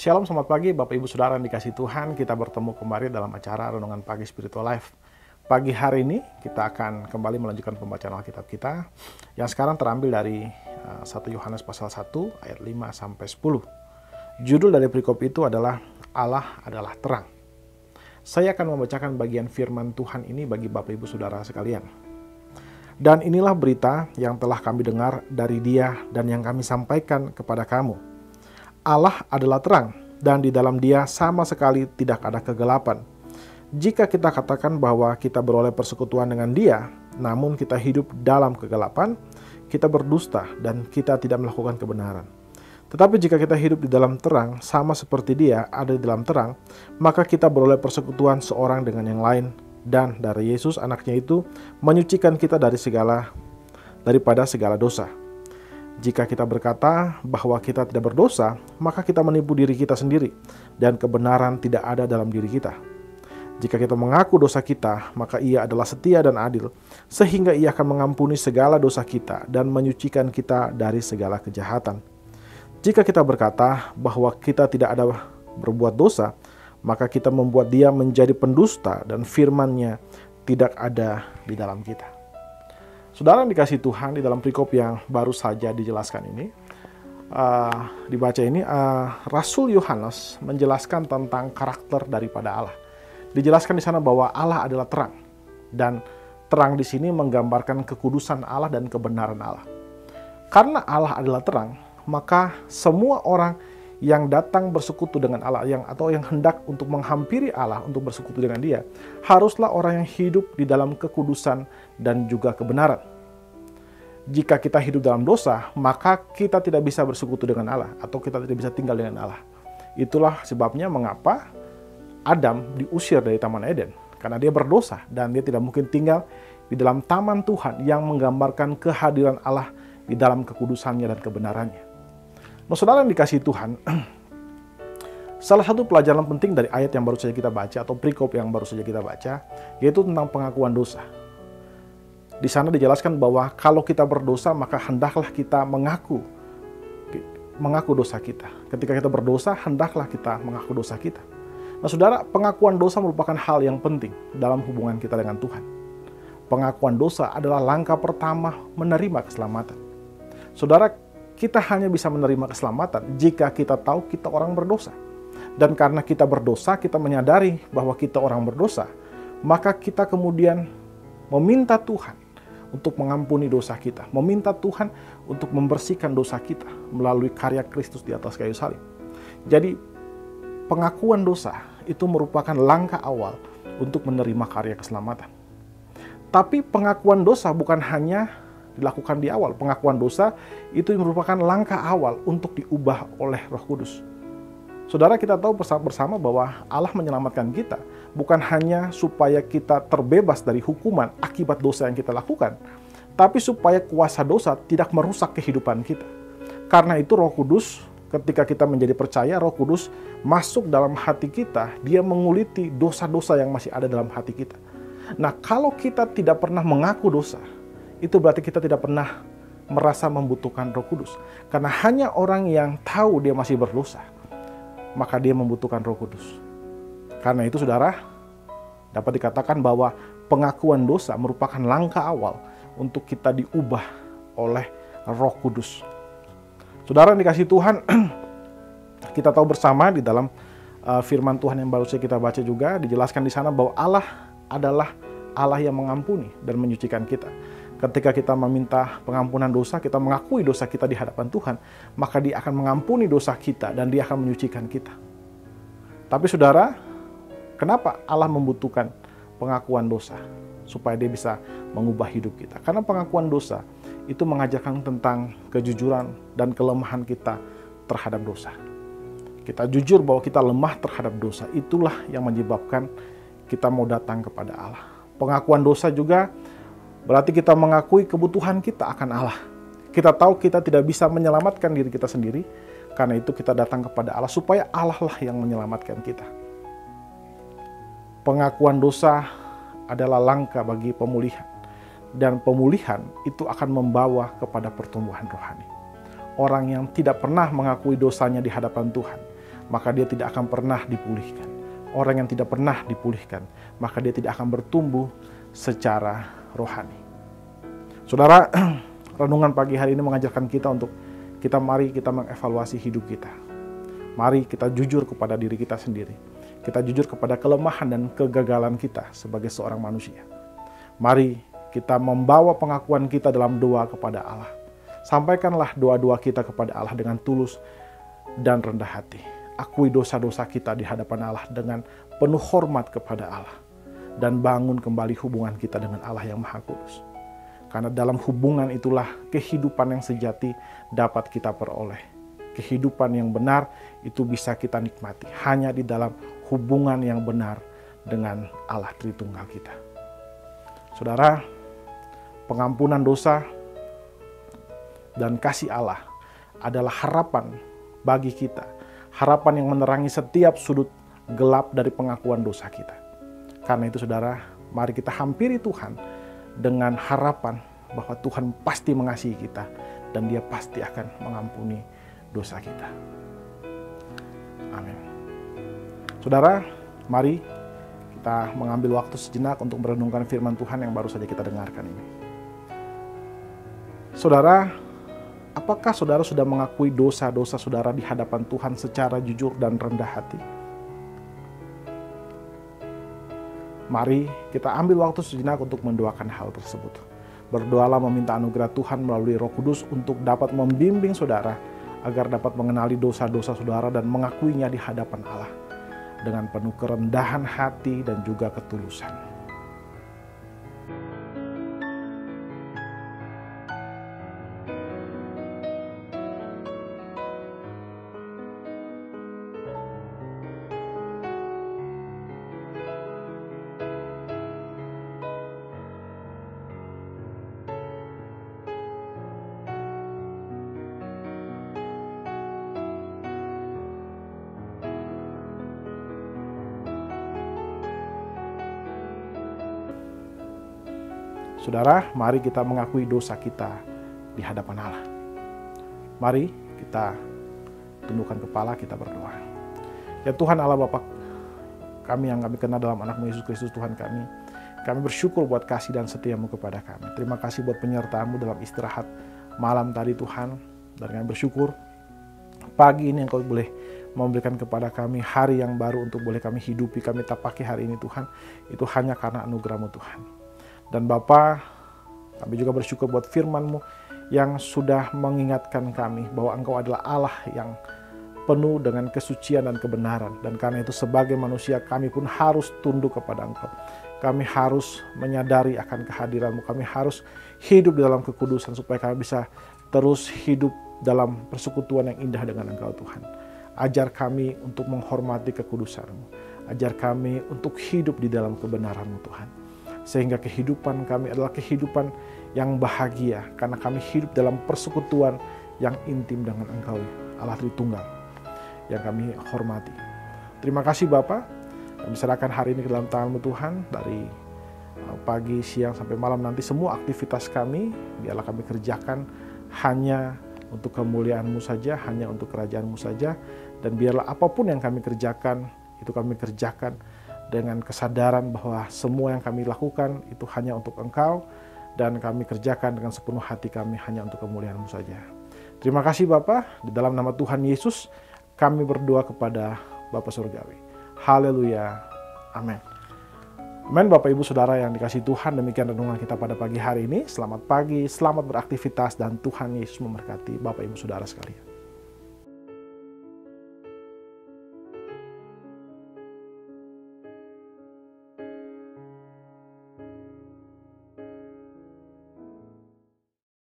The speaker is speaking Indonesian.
Shalom, selamat pagi Bapak Ibu Saudara yang dikasihi Tuhan. Kita bertemu kembali dalam acara Renungan Pagi Spiritual Life. Pagi hari ini kita akan kembali melanjutkan pembacaan Alkitab kita yang sekarang terambil dari 1 Yohanes pasal 1 ayat 5 sampai 10. Judul dari perikop itu adalah Allah adalah terang. Saya akan membacakan bagian firman Tuhan ini bagi Bapak Ibu Saudara sekalian. Dan inilah berita yang telah kami dengar dari Dia dan yang kami sampaikan kepada kamu. Allah adalah terang, dan di dalam Dia sama sekali tidak ada kegelapan. Jika kita katakan bahwa kita beroleh persekutuan dengan Dia, namun kita hidup dalam kegelapan, kita berdusta dan kita tidak melakukan kebenaran. Tetapi jika kita hidup di dalam terang, sama seperti Dia ada di dalam terang, maka kita beroleh persekutuan seorang dengan yang lain, dan dari Yesus anaknya itu menyucikan kita daripada segala dosa. Jika kita berkata bahwa kita tidak berdosa, maka kita menipu diri kita sendiri, dan kebenaran tidak ada dalam diri kita. Jika kita mengaku dosa kita, maka Ia adalah setia dan adil, sehingga Ia akan mengampuni segala dosa kita dan menyucikan kita dari segala kejahatan. Jika kita berkata bahwa kita tidak ada berbuat dosa, maka kita membuat Dia menjadi pendusta dan firman-Nya tidak ada di dalam kita. Saudara yang dikasihi Tuhan, di dalam perikop yang baru saja dijelaskan ini, Rasul Yohanes menjelaskan tentang karakter daripada Allah. Dijelaskan di sana bahwa Allah adalah terang, dan terang di sini menggambarkan kekudusan Allah dan kebenaran Allah. Karena Allah adalah terang, maka semua orang yang datang bersekutu dengan Allah, atau yang hendak untuk menghampiri Allah, untuk bersekutu dengan Dia, haruslah orang yang hidup di dalam kekudusan dan juga kebenaran. Jika kita hidup dalam dosa, maka kita tidak bisa bersekutu dengan Allah, atau kita tidak bisa tinggal dengan Allah. Itulah sebabnya mengapa Adam diusir dari Taman Eden, karena dia berdosa dan dia tidak mungkin tinggal di dalam taman Tuhan yang menggambarkan kehadiran Allah di dalam kekudusannya dan kebenarannya. Nah, saudara yang dikasihi Tuhan, salah satu pelajaran penting dari ayat yang baru saja kita baca, atau perikop yang baru saja kita baca, yaitu tentang pengakuan dosa. Di sana dijelaskan bahwa kalau kita berdosa, maka hendaklah kita mengaku dosa kita. Ketika kita berdosa, hendaklah kita mengaku dosa kita. Nah, saudara, pengakuan dosa merupakan hal yang penting dalam hubungan kita dengan Tuhan. Pengakuan dosa adalah langkah pertama menerima keselamatan. Saudara, kita hanya bisa menerima keselamatan jika kita tahu kita orang berdosa. Dan karena kita berdosa, kita menyadari bahwa kita orang berdosa, maka kita kemudian meminta Tuhan untuk mengampuni dosa kita, meminta Tuhan untuk membersihkan dosa kita melalui karya Kristus di atas kayu salib. Jadi, pengakuan dosa itu merupakan langkah awal untuk menerima karya keselamatan. Tapi pengakuan dosa bukan hanya dilakukan di awal. Pengakuan dosa itu merupakan langkah awal untuk diubah oleh Roh Kudus. Saudara, kita tahu bersama bahwa Allah menyelamatkan kita bukan hanya supaya kita terbebas dari hukuman akibat dosa yang kita lakukan, tapi supaya kuasa dosa tidak merusak kehidupan kita. Karena itu Roh Kudus, ketika kita menjadi percaya, Roh Kudus masuk dalam hati kita, Dia menguliti dosa-dosa yang masih ada dalam hati kita. Nah, kalau kita tidak pernah mengaku dosa, itu berarti kita tidak pernah merasa membutuhkan Roh Kudus. Karena hanya orang yang tahu dia masih berdosa, maka dia membutuhkan Roh Kudus. Karena itu, saudara, dapat dikatakan bahwa pengakuan dosa merupakan langkah awal untuk kita diubah oleh Roh Kudus. Saudara yang dikasihi Tuhan, kita tahu bersama di dalam firman Tuhan yang baru saja kita baca juga, dijelaskan di sana bahwa Allah adalah Allah yang mengampuni dan menyucikan kita. Ketika kita meminta pengampunan dosa, kita mengakui dosa kita di hadapan Tuhan, maka Dia akan mengampuni dosa kita dan Dia akan menyucikan kita. Tapi saudara, kenapa Allah membutuhkan pengakuan dosa? Supaya Dia bisa mengubah hidup kita. Karena pengakuan dosa itu mengajarkan tentang kejujuran dan kelemahan kita terhadap dosa. Kita jujur bahwa kita lemah terhadap dosa. Itulah yang menyebabkan kita mau datang kepada Allah. Pengakuan dosa juga berarti kita mengakui kebutuhan kita akan Allah. Kita tahu kita tidak bisa menyelamatkan diri kita sendiri, karena itu kita datang kepada Allah supaya Allah lah yang menyelamatkan kita. Pengakuan dosa adalah langkah bagi pemulihan. Dan pemulihan itu akan membawa kepada pertumbuhan rohani. Orang yang tidak pernah mengakui dosanya di hadapan Tuhan, maka dia tidak akan pernah dipulihkan. Orang yang tidak pernah dipulihkan, maka dia tidak akan bertumbuh secara rohani. Saudara, renungan pagi hari ini mengajarkan kita untuk mari kita mengevaluasi hidup kita. Mari kita jujur kepada diri kita sendiri. Kita jujur kepada kelemahan dan kegagalan kita sebagai seorang manusia. Mari kita membawa pengakuan kita dalam doa kepada Allah. Sampaikanlah doa-doa kita kepada Allah dengan tulus dan rendah hati. Akui dosa-dosa kita di hadapan Allah dengan penuh hormat kepada Allah. Dan bangun kembali hubungan kita dengan Allah yang Maha Kudus. Karena dalam hubungan itulah kehidupan yang sejati dapat kita peroleh. Kehidupan yang benar itu bisa kita nikmati hanya di dalam hubungan yang benar dengan Allah Tritunggal kita. Saudara, pengampunan dosa dan kasih Allah adalah harapan bagi kita. Harapan yang menerangi setiap sudut gelap dari pengakuan dosa kita. Karena itu saudara, mari kita hampiri Tuhan dengan harapan bahwa Tuhan pasti mengasihi kita dan Dia pasti akan mengampuni dosa kita. Amin. Saudara, mari kita mengambil waktu sejenak untuk merenungkan firman Tuhan yang baru saja kita dengarkan ini. Saudara, apakah saudara sudah mengakui dosa-dosa saudara di hadapan Tuhan secara jujur dan rendah hati? Mari kita ambil waktu sejenak untuk mendoakan hal tersebut. Berdoalah meminta anugerah Tuhan melalui Roh Kudus untuk dapat membimbing saudara agar dapat mengenali dosa-dosa saudara dan mengakuinya di hadapan Allah dengan penuh kerendahan hati dan juga ketulusan. Saudara, mari kita mengakui dosa kita di hadapan Allah. Mari kita tundukkan kepala, kita berdoa. Ya Tuhan Allah Bapa kami yang kami kenal dalam anak-Mu Yesus Kristus Tuhan kami. Kami bersyukur buat kasih dan setia-Mu kepada kami. Terima kasih buat penyertaan-Mu dalam istirahat malam tadi Tuhan. Dan kami bersyukur pagi ini Engkau boleh memberikan kepada kami hari yang baru untuk boleh kami hidupi, kami tapaki hari ini Tuhan. Itu hanya karena anugerah-Mu Tuhan. Dan Bapa, kami juga bersyukur buat firman-Mu yang sudah mengingatkan kami bahwa Engkau adalah Allah yang penuh dengan kesucian dan kebenaran. Dan karena itu sebagai manusia kami pun harus tunduk kepada Engkau. Kami harus menyadari akan kehadiran-Mu. Kami harus hidup dalam kekudusan supaya kami bisa terus hidup dalam persekutuan yang indah dengan Engkau Tuhan. Ajar kami untuk menghormati kekudusan-Mu. Ajar kami untuk hidup di dalam kebenaran-Mu Tuhan. Sehingga kehidupan kami adalah kehidupan yang bahagia karena kami hidup dalam persekutuan yang intim dengan Engkau, Allah Tritunggal, yang kami hormati. Terima kasih Bapa. Kami serahkan hari ini ke dalam tangan-Mu Tuhan. Dari pagi, siang, sampai malam nanti semua aktivitas kami biarlah kami kerjakan hanya untuk kemuliaan-Mu saja, hanya untuk kerajaan-Mu saja. Dan biarlah apapun yang kami kerjakan, itu kami kerjakan dengan kesadaran bahwa semua yang kami lakukan itu hanya untuk Engkau, dan kami kerjakan dengan sepenuh hati kami hanya untuk kemuliaan-Mu saja. Terima kasih Bapa, di dalam nama Tuhan Yesus kami berdoa kepada Bapa Surgawi. Haleluya. Amin. Amin. Bapak Ibu Saudara yang dikasihi Tuhan, demikian renungan kita pada pagi hari ini. Selamat pagi, selamat beraktivitas, dan Tuhan Yesus memberkati Bapak Ibu Saudara sekalian.